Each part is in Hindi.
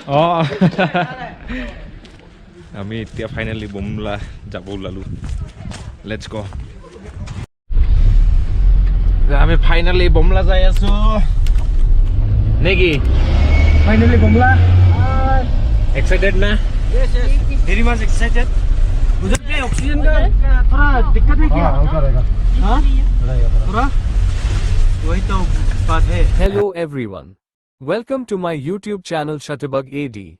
Oh. আমি এতিয়া ফাইনালি বোমলা যাব ওলালো লেটস গো আমি ফাইনালি বোমলা যাই আছো নেকি Finally, Bumla. एक्साइटेड ना Yes, yes. Very much excited. उधर पे ऑक्सीजन का थोड़ा दिक्कत है क्या? हाँ? थोड़ा? वही तो बात है. Hello everyone. Welcome to my YouTube channel Shutterbug AD.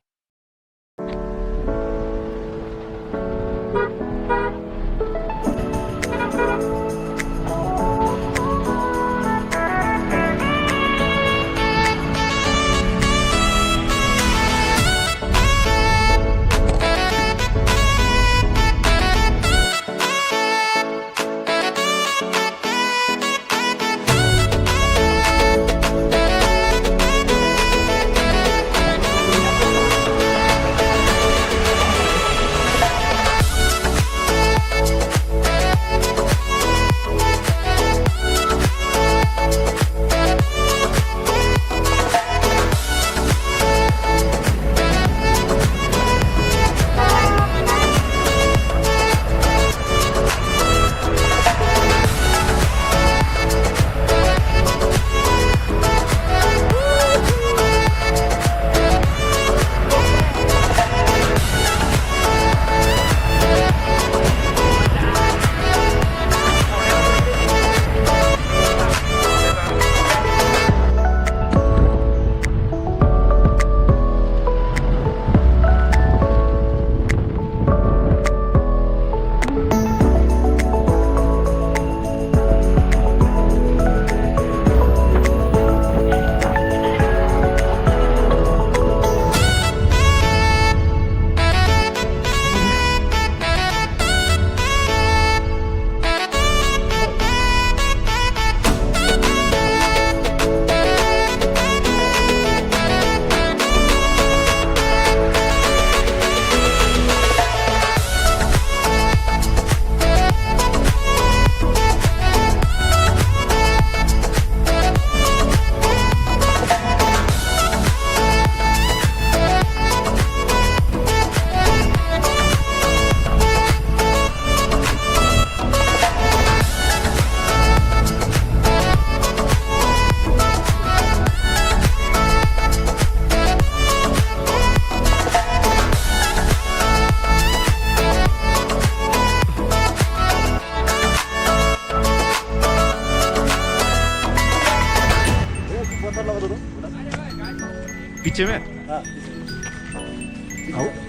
पीछे में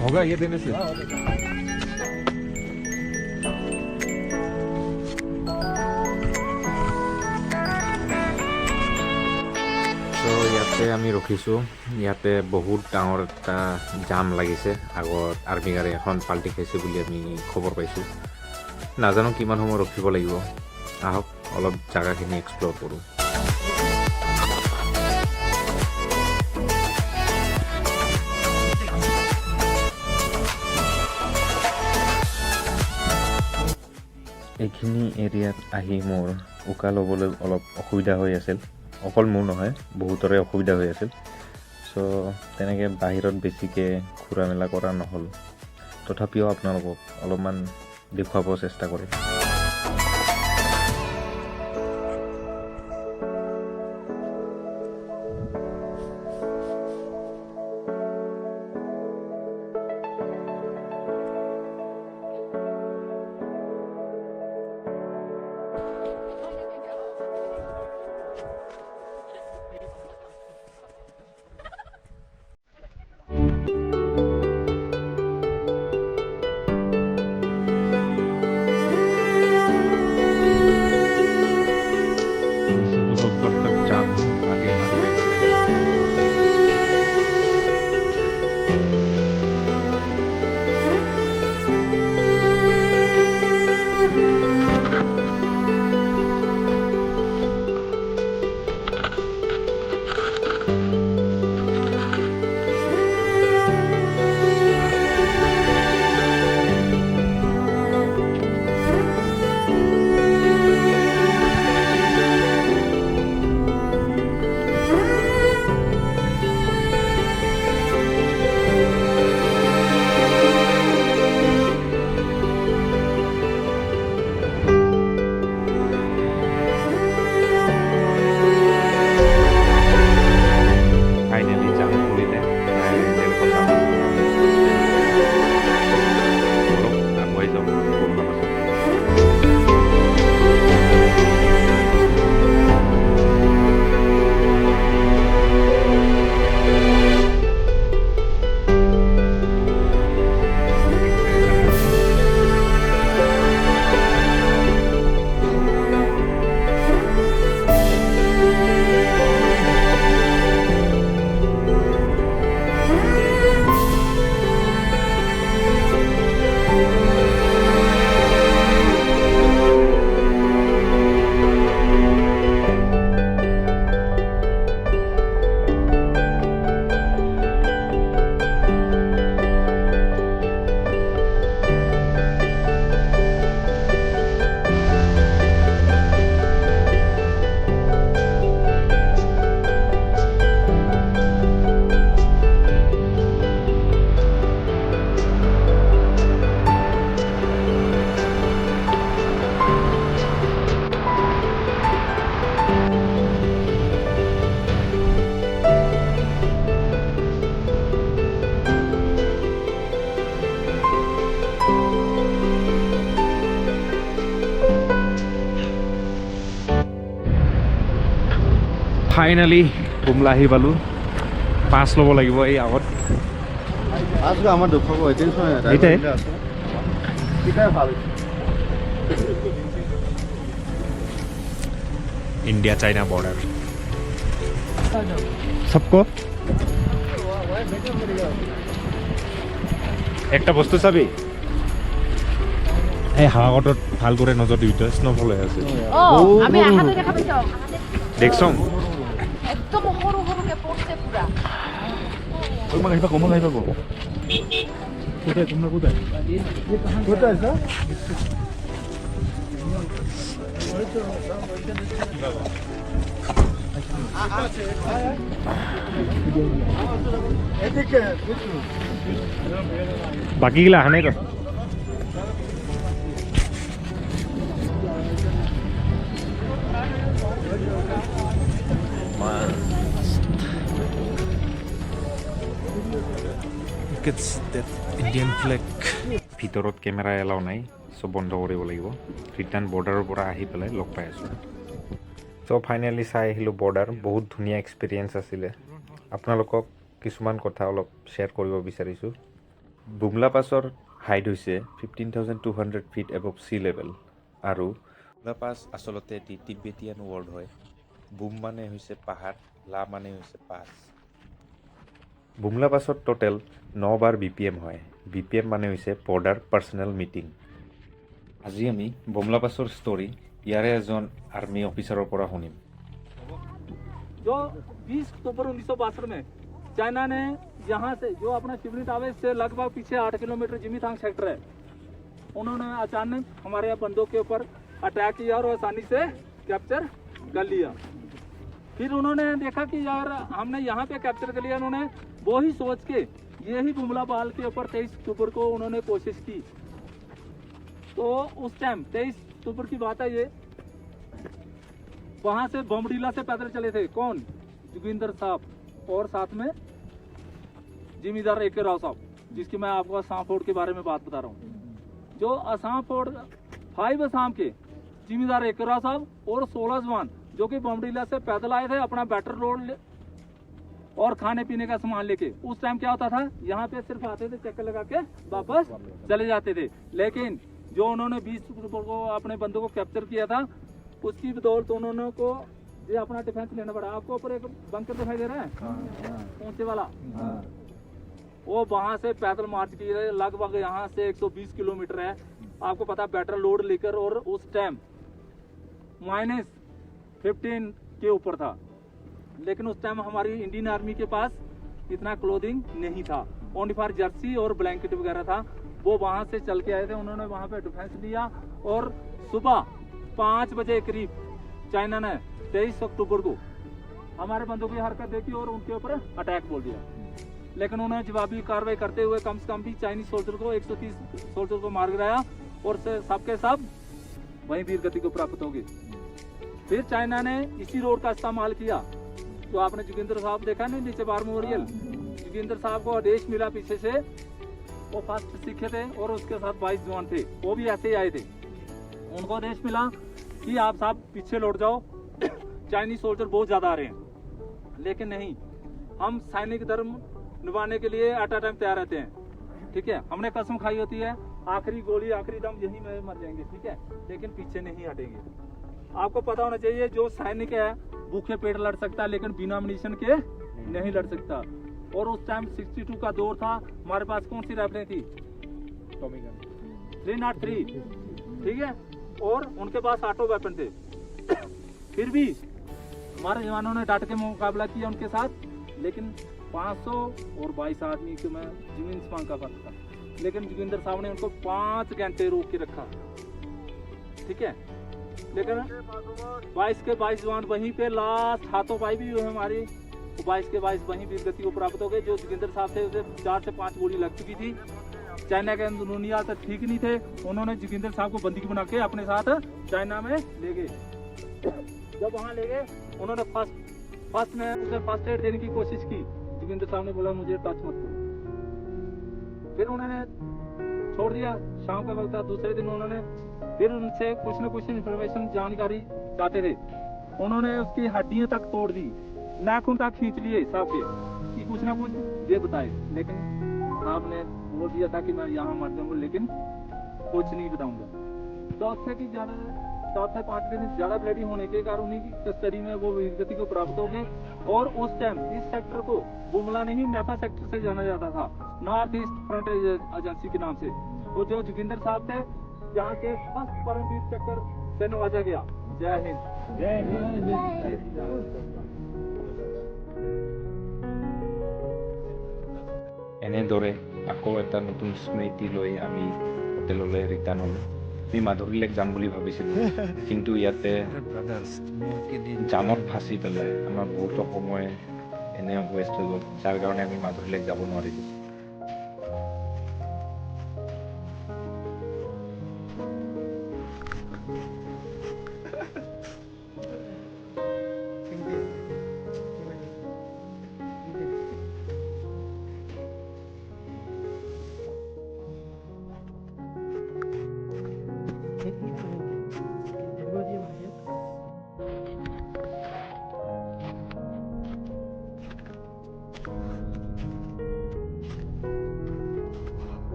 होगा ये देने से তো ইয়াতে আমি ৰখিছোঁ ইয়াতে বহুত ডাঙৰ এটা জাম লাগিছে আগত আৰ্মি গাড়ী এখন পাল্টি খাইছে বুলি আমি খবৰ পাইছোঁ নাজানো কিমান সময় ৰখিব লাগিব আহক অলপ জাগাখিনি এক্সপ্ল'ৰ কৰোঁ এইখিনি এৰিয়াত আহি মোৰ উশাহ ল'বলৈ অলপ অসুবিধা হৈ আছিল অকল মোৰ নহয় বহুতৰে অসুবিধা হৈ আছিল চ' তেনেকৈ বাহিৰত বেছিকৈ ঘূৰা মেলা কৰা নহ'ল তথাপিও আপোনালোকক অলপমান দেখুৱাব চেষ্টা কৰিম ফাইনেলি বুমলা আহি পালোঁ। পাছ ল'ব লাগিব এই আগত। আজকে আমার দুঃখ হয় টেনশন হয় এইটাই? এটাই ভালো। इंडिया चाइना बॉर्डर सबको একটা বস্তু চাবি এই হাৱাগতত ভাল করে নজর দিবি তো স্নোফল হৈ আছে আমি আহাতে দেখা পাইছো দেখছং একদম সৰু সৰুকে পড়ছে পুৰা তোমাক আহিবা কমন আহিবা গো কোথায় তোমরা কোথায় কোথায় আছে বাকিগুলা আহা নাই তো ইণ্ডিয়ান ফ্লেগ ভিতৰত কেমেৰা এলাও নাই সব বন্ধ কৰিব লাগিব ৰিটাৰ্ণ বৰ্ডাৰৰ পৰা আহি পেলাই লগ পাই আছোঁ চ' ফাইনেলি চাই আহিলোঁ বৰ্ডাৰ বহুত ধুনীয়া এক্সপিৰিয়েঞ্চ আছিলে আপোনালোকক কিছুমান কথা অলপ শ্বেয়াৰ কৰিব বিচাৰিছোঁ বুমলা পাছৰ হাইট হৈছে 15,200 ফিট এবভ চি লেভেল আৰু বুমলা পাছ আচলতে এটি তিব্বেটিয়ান ৱৰ্ড হয় বুম মানে হৈছে পাহাৰ লা মানে হৈছে পাছ বুমলা পাছত টোটেল 9 বাৰ BPM হয় BPM মানে হৈছে বৰ্ডাৰ পাৰ্চনেল মিটিং আজি আমি বুমলা পাছৰ ষ্টৰী ইয়াৰে এজন আৰ্মি অফিচাৰৰ পৰা শুনিম जो 20 अक्टूबर 1962 में चाइना ने यहाँ से जो अपना शिवली टावर से लगभग पीछे 8 किलोमीटर जिमीतांग सेक्टर है उन्होंने अचानक हमारे यहाँ बंदों के ऊपर अटैक किया और आसानी से कैप्चर कर लिया फिर उन्होंने देखा कि यार हमने यहाँ पे कैप्चर कर लिया उन्होंने वो ही सोच के यही बुमला पाल के ऊपर 23 अक्टूबर को उन्होंने कोशिश की तो उस टाइम 23 अक्टूबर की बात है ये वहां से बमडीला से पैदल चले थे कौन जोगिंदर साहब और साथ में जिमीदार AK राव साहब जिसकी मैं आपको असम फोर्ट के बारे में बात बता रहा हूँ जो असम फोर्ट 5 असम के जिमीदार AK राव साहब और 16 जवान जो कि बमडीला से पैदल आए थे अपना बैटर लोड और खाने पीने का सामान लेके उस टाइम क्या होता था यहाँ पे सिर्फ आते थे चक्कर लगा के वापस चले जाते थे लेकिन जो उन्होंने 20 अक्टूबर को अपने बंदों को कैप्चर किया था उसकी बदौलत उन्होंने को ये अपना डिफेंस लेना पड़ा आपको ऊपर एक बंकर दिखाई दे रहा है ऊंचे वाला वो वहां से पैदल मार्च किए लगभग यहाँ से 120 किलोमीटर है आपको पता बैटर लोड लेकर और उस टाइम -15 के ऊपर था लेकिन उस टाइम हमारी इंडियन आर्मी के पास इतना क्लोथिंग नहीं था ओनली फॉर जर्सी और ब्लैंकेट वगैरह था वो वहां से चल के आए थे उन्होंने वहां पे डिफेंस लिया और सुबह 5 बजे करीब चाइना ने 23 अक्टूबर को हमारे बंदों की हरकत देखी और उनके ऊपर अटैक बोल दिया लेकिन उन्होंने जवाबी कार्रवाई करते हुए कम से कम भी चाइनीज सोल्जर को 130 सोल्जर को मार गिराया और सबके सब वही वीर गति को प्राप्त हो गए फिर चाइना ने इसी रोड का इस्तेमाल किया तो आपने जोगिंदर साहब देखा नहीं नीचे वार मेमोरियल जोगिंदर साहब को आदेश मिला पीछे से वो फर्स्ट सीखे थे और उसके साथ 22 जवान थे वो भी ऐसे ही आए थे उनको आदेश मिला कि आप साहब पीछे लौट जाओ चाइनीज सोल्जर बहुत ज्यादा आ रहे हैं लेकिन नहीं हम सैनिक धर्म निभाने के लिए एट अ टाइम तैयार रहते हैं ठीक है हमने कसम खाई होती है आखिरी गोली आखिरी दम यही में मर जाएंगे ठीक है लेकिन पीछे नहीं हटेंगे आपको पता होना चाहिए जो सैनिक है भूखे पेट लड़ सकता है लेकिन बिना एमिनिशन के नहीं लड़ सकता और उस टाइम 62 का दौर था हमारे पास कौन सी राइफलें थी 303 ठीक है और उनके पास ऑटो वेपन थे फिर भी हमारे जवानों ने डट के मुकाबला किया उनके साथ लेकिन 500 और 22 आदमी के में जमीन आसमान का फर्क था लेकिन जोगिंदर साहब ने उनको 5 घंटे रोक के रखा ठीक है लेकिन 22 के 22 जवान वहीं पे लास्ट हाथों पाई भी हुए हमारी 22 के 22 वहीं वीर गति को प्राप्त हो गए जो जोगिंदर साहब थे उसे 4 से 5 गोली लग चुकी थी चाइना के अंदरूनिया तक ठीक नहीं थे उन्होंने जोगिंदर साहब को बंदी बना के अपने साथ चाइना में ले गए जब वहाँ ले गए उन्होंने फर्स्ट में उसे फर्स्ट एड देने की कोशिश की जोगिंदर साहब ने बोला मुझे टच मत करो फिर उन्होंने छोड़ दिया शाम का वक्त था दूसरे दिन उन्होंने फिर उनसे कुछ न कुछ इन्फॉर्मेशन जानकारी चाहते थे उन्होंने उसकी हड्डियां तक तोड़ दी नाखून तक खींच लिए सबके कि कुछ ना कुछ ये बताए, लेकिन आपने बोल दिया था कि मैं यहाँ मर जाऊंगा, लेकिन कुछ नहीं बताऊंगा। चौथे की चौथे 5वें दिन ज़्यादा ब्लडी होने के कारण उन्हीं की कस्टडी में वो वीरगति को प्राप्त हो गए। और उस टाइम इस सेक्टर को बुमला नहीं नेफा सेक्टर से जाना जाता था, नॉर्थ ईस्ट फ्रंट एजेंसी के नाम से। वो जो जोगिंदर साहब थे यहाँ के फर्स्ट परमवीर चक्कर से नवाजा गया। जय हिंद। जय हिंद। এনেদৰে আকৌ এটা নতুন স্মৃতি লৈ আমি হোটেললৈ ৰিটাৰ্ণ হ'লোঁ। আমি মাধুৰী লেক যাম বুলি ভাবিছিলোঁ, কিন্তু ইয়াতে জামত ফাঁচি পেলাই আমাৰ বহুতো সময় এনে ৱেষ্ট হৈ গ'ল, যাৰ কাৰণে আমি মাধুৰী লেক যাব নোৱাৰিলোঁ।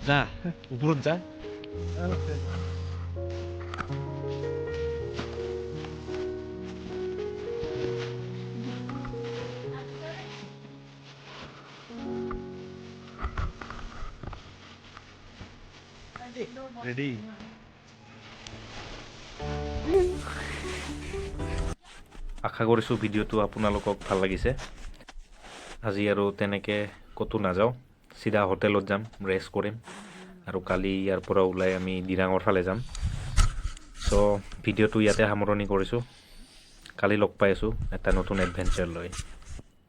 যা ওপৰত যা। ৰেডি। আশা কৰিছোঁ ভিডিঅ'টো আপোনালোকক ভাল লাগিছে। আজি আৰু তেনেকৈ ক'তো নাযাওঁ, চিধা হোটেলত যাম, ৰেষ্ট কৰিম, আৰু কালি ইয়াৰ পৰা ওলাই আমি দিৰাঙৰ ফালে যাম। চ' ভিডিঅ'টো ইয়াতে সামৰণি কৰিছোঁ। কালি লগ পাই আছোঁ এটা নতুন এডভেঞ্চাৰ লৈ।